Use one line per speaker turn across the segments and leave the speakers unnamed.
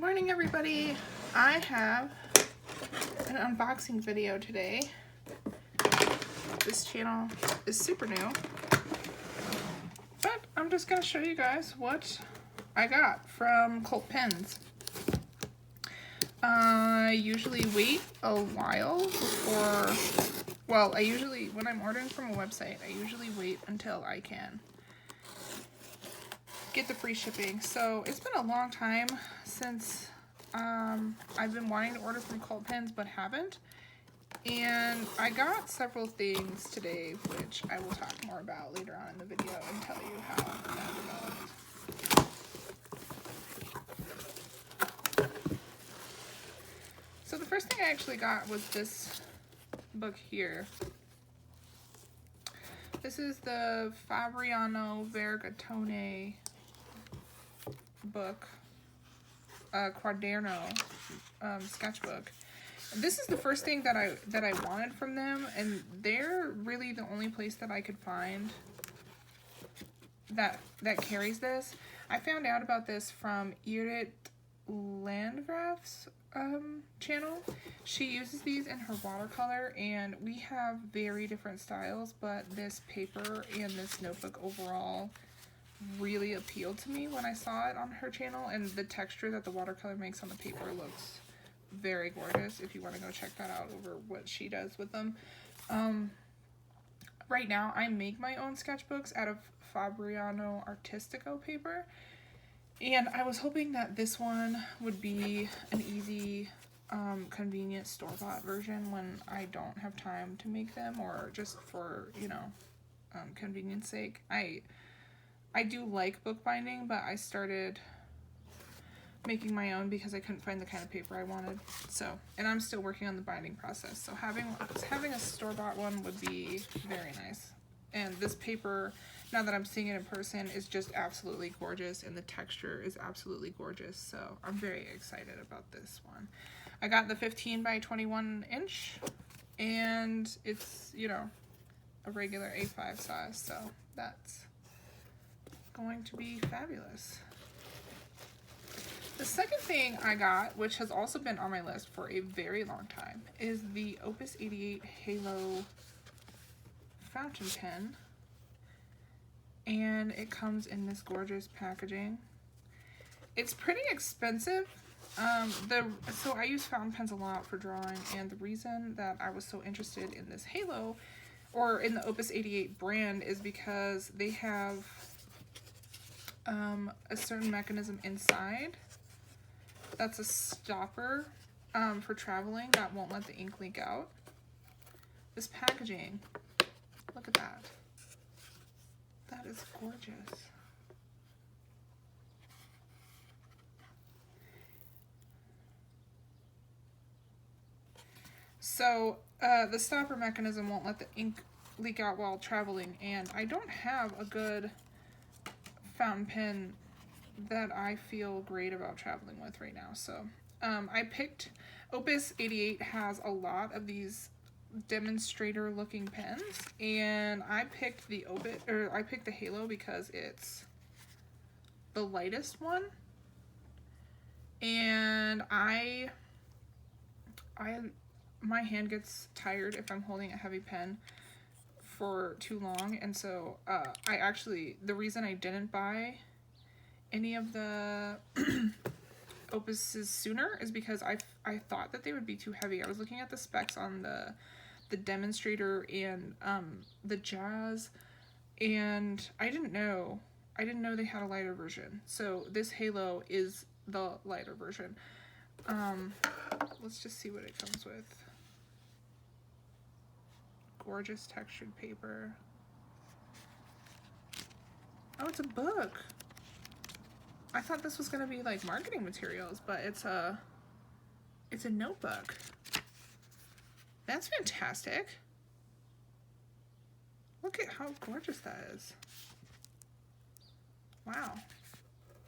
Good morning, everybody. I have an unboxing video today. This channel is super new, but I'm just going to show you guys what I got from Cult Pens. I usually wait a while before, well, when I'm ordering from a website, I usually wait until I can get the free shipping. So it's been a long time since I've been wanting to order from Cult Pens but haven't, and I got several things today which I will talk more about later on in the video and tell you how that developed. So the first thing I actually got was this book here. This is the Fabriano Vergatone book, Cuaderno sketchbook. This is the first thing that I wanted from them, and they're really the only place that I could find that carries this. I found out about this from Irit Landgraf's channel. She uses these in her watercolor, and we have very different styles, but this paper and this notebook overall really appealed to me when I saw it on her channel, and the texture that the watercolor makes on the paper looks very gorgeous. If you want to go check that out over what she does with them. Right now I make my own sketchbooks out of Fabriano Artistico paper, and I was hoping that this one would be an easy convenient store-bought version when I don't have time to make them, or just for, you know, convenience sake. I do like bookbinding, but I started making my own because I couldn't find the kind of paper I wanted. So, and I'm still working on the binding process. So having a store-bought one would be very nice. And this paper, now that I'm seeing it in person, is just absolutely gorgeous, and the texture is absolutely gorgeous. So I'm very excited about this one. I got the 15 by 21 inch, and it's, you know, a regular A5 size. So that's going to be fabulous. The second thing I got, which has also been on my list for a very long time, is the Opus 88 Halo fountain pen, and it comes in this gorgeous packaging. It's pretty expensive. So I use fountain pens a lot for drawing, and the reason that I was so interested in this Halo, or in the Opus 88 brand, is because they have a certain mechanism inside that's a stopper for traveling that won't let the ink leak out. This packaging, look at that. That is gorgeous. So the stopper mechanism won't let the ink leak out while traveling, and I don't have a good fountain pen that I feel great about traveling with right now. So I picked, Opus 88 has a lot of these demonstrator looking pens, and I picked the Halo because it's the lightest one, and my hand gets tired if I'm holding a heavy pen for too long, and so the reason I didn't buy any of the Opuses sooner is because I thought that they would be too heavy. I was looking at the specs on the demonstrator and the Jazz, and I didn't know they had a lighter version. So this Halo is the lighter version. Let's just see what it comes with. Gorgeous textured paper. Oh, it's a book. I thought this was gonna be like marketing materials, but it's a notebook. That's fantastic. Look at how gorgeous that is. Wow.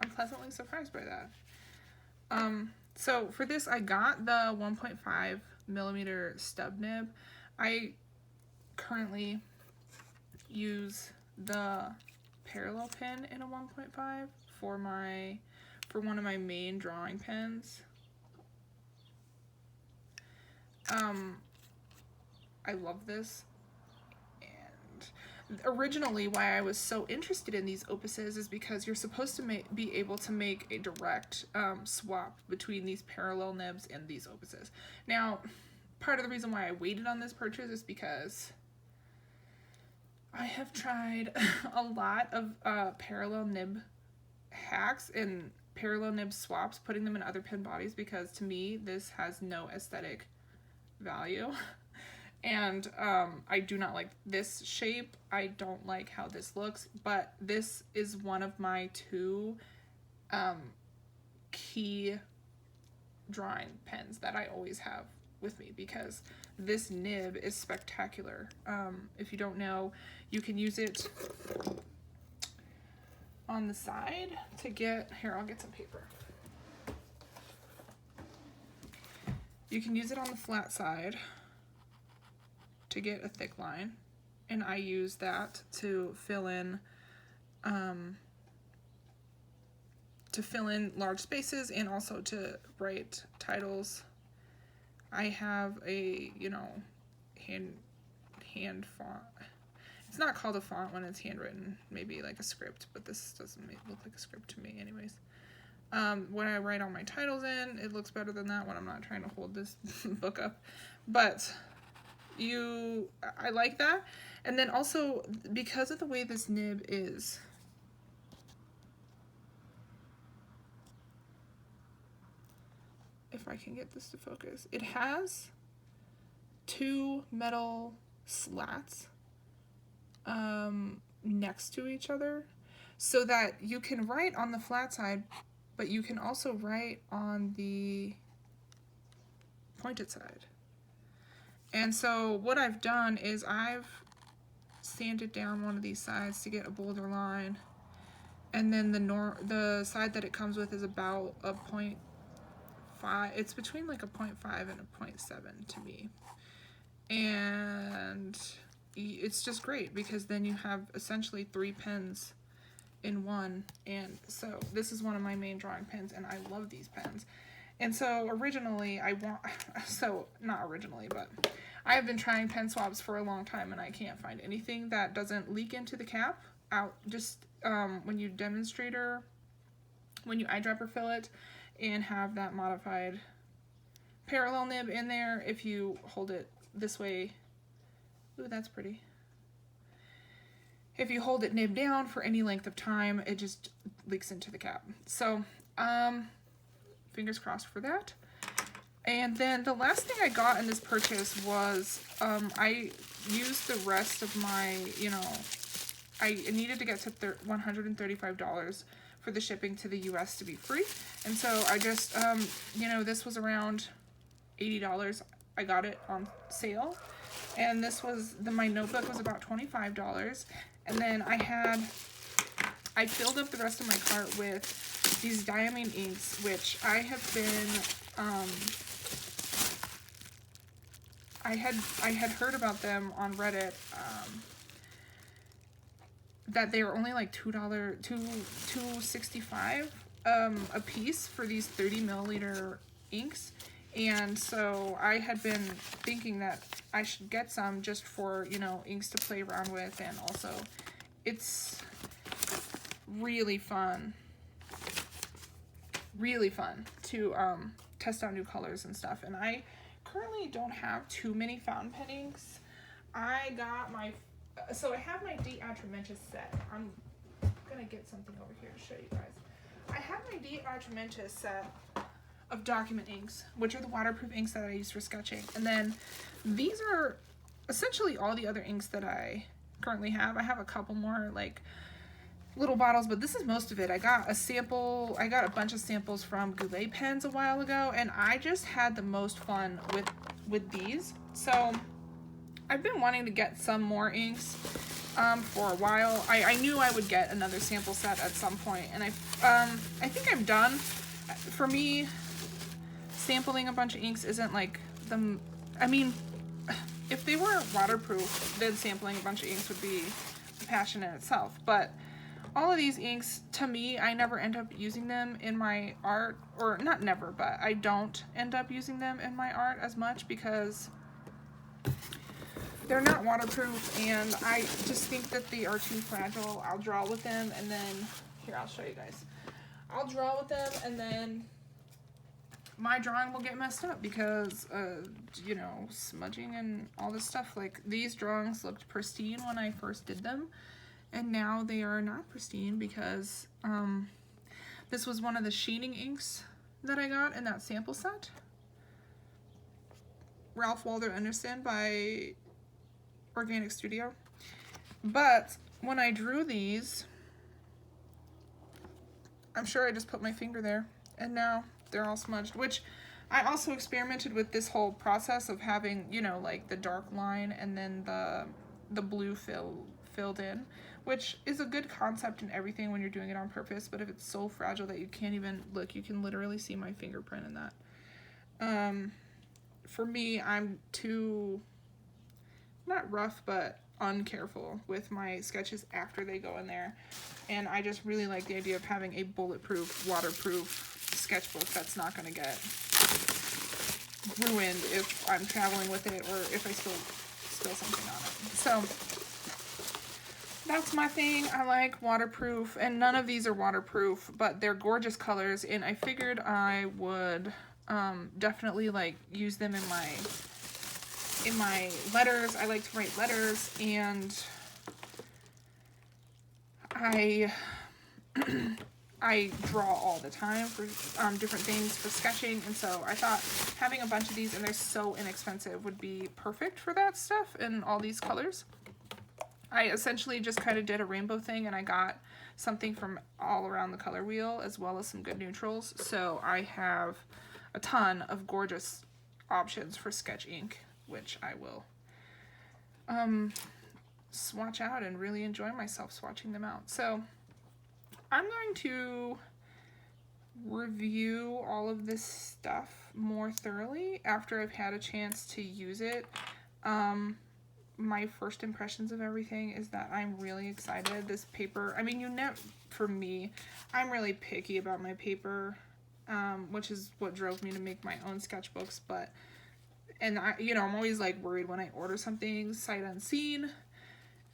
I'm pleasantly surprised by that. So for this, I got the 1.5 millimeter stub nib. I currently use the parallel pen in a 1.5 for my for one of my main drawing pens. I love this. And originally why I was so interested in these opuses is because you're supposed to be able to make a direct swap between these parallel nibs and these opuses. Now, part of the reason why I waited on this purchase is because I have tried a lot of parallel nib hacks and parallel nib swaps, putting them in other pen bodies, because to me this has no aesthetic value. And I do not like this shape. I don't like how this looks, but this is one of my two key drawing pens that I always have with me, because this nib is spectacular. If you don't know, you can use it on the side to get, here, I'll get some paper. You can use it on the flat side to get a thick line, and I use that to fill in large spaces and also to write titles. I have a, you know, hand font. It's not called a font when it's handwritten, maybe like a script, but this doesn't look like a script to me anyways. When I write all my titles in, it looks better than that when I'm not trying to hold this book up. But I like that. And then also, because of the way this nib is, if I can get this to focus, it has two metal slats next to each other, so that you can write on the flat side, but you can also write on the pointed side. And so what I've done is I've sanded down one of these sides to get a bolder line, and then the side that it comes with is about a 0.5. It's between like a 0.5 and a 0.7 to me. And it's just great, because then you have essentially 3 pens in one. And so this is one of my main drawing pens, and I love these pens. And so originally not originally, but I have been trying pen swaps for a long time, and I can't find anything that doesn't leak into the cap out. Just when you eyedropper fill it and have that modified parallel nib in there, if you hold it this way, ooh, that's pretty. If you hold it nib down for any length of time, it just leaks into the cap. So, fingers crossed for that. And then the last thing I got in this purchase was, I used the rest of my, I needed to get to $135 for the shipping to the US to be free. And so I just, this was around $80. I got it on sale. And this was, my notebook was about $25. And then I filled up the rest of my cart with these Diamine Inks, which I have been, I had heard about them on Reddit, that they were only like $2.65 a piece for these 30 milliliter inks. And so I had been thinking that I should get some just for, inks to play around with, and also it's really fun to test out new colors and stuff. And I currently don't have too many fountain pen inks. I have my D Atramentus set. I'm gonna get something over here to show you guys. I have my D Atramentus set of document inks, which are the waterproof inks that I use for sketching. And then these are essentially all the other inks that I currently have. I have a couple more like little bottles, but this is most of it. I got a bunch of samples from Goulet pens a while ago, and I just had the most fun with these. So I've been wanting to get some more inks for a while. I knew I would get another sample set at some point, and I think I'm done. For me, sampling a bunch of inks isn't like if they weren't waterproof, then sampling a bunch of inks would be a passion in itself. But all of these inks, to me, I never end up using them in my art, or not never, but I don't end up using them in my art as much because they're not waterproof, and I just think that they are too fragile. I'll draw with them, and then, here, I'll show you guys. I'll draw with them, and then my drawing will get messed up because, you know, smudging and all this stuff. Like, these drawings looked pristine when I first did them, and now they are not pristine because this was one of the sheening inks that I got in that sample set. Ralph Waldo Anderson by Organic Studio. But when I drew these, I'm sure I just put my finger there, and now they're all smudged, which I also experimented with this whole process of having, you know, like the dark line and then the blue filled in, which is a good concept and everything when you're doing it on purpose, but if it's so fragile that you can't even look, you can literally see my fingerprint in that. For me, I'm too, not rough, but uncareful with my sketches after they go in there, and I just really like the idea of having a bulletproof, waterproof sketchbook that's not going to get ruined if I'm traveling with it or if I spill something on it. So that's my thing. I like waterproof, and none of these are waterproof, but they're gorgeous colors, and I figured I would definitely like use them in my letters. I like to write letters, and I draw all the time for different things for sketching, and so I thought having a bunch of these, and they're so inexpensive, would be perfect for that stuff and all these colors. I essentially just kind of did a rainbow thing, and I got something from all around the color wheel as well as some good neutrals, so I have a ton of gorgeous options for sketch ink, which I will swatch out and really enjoy myself swatching them out. So I'm going to review all of this stuff more thoroughly after I've had a chance to use it. My first impressions of everything is that I'm really excited. This paper, I mean, you know, for me, I'm really picky about my paper, which is what drove me to make my own sketchbooks, and I, you know, I'm always like worried when I order something sight unseen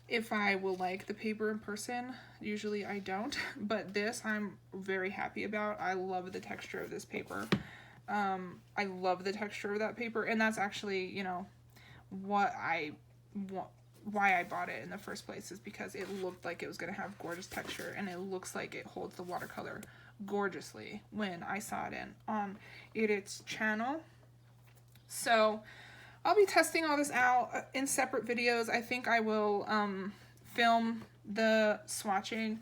if I will like the paper in person. Usually I don't, but this I'm very happy about. I love the texture of this paper. I love the texture of that paper, and that's actually, you know, why I bought it in the first place, is because it looked like it was going to have gorgeous texture, and it looks like it holds the watercolor gorgeously when I saw it on its channel. So I'll be testing all this out in separate videos. I think I will film the swatching.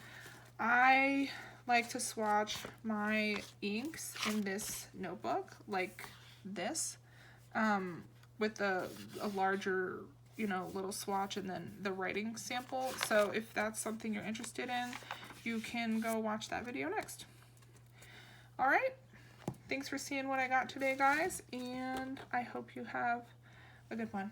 I like to swatch my inks in this notebook like this, with a larger, you know, little swatch and then the writing sample. So if that's something you're interested in, you can go watch that video next. All right. Thanks for seeing what I got today, guys, and I hope you have a good one.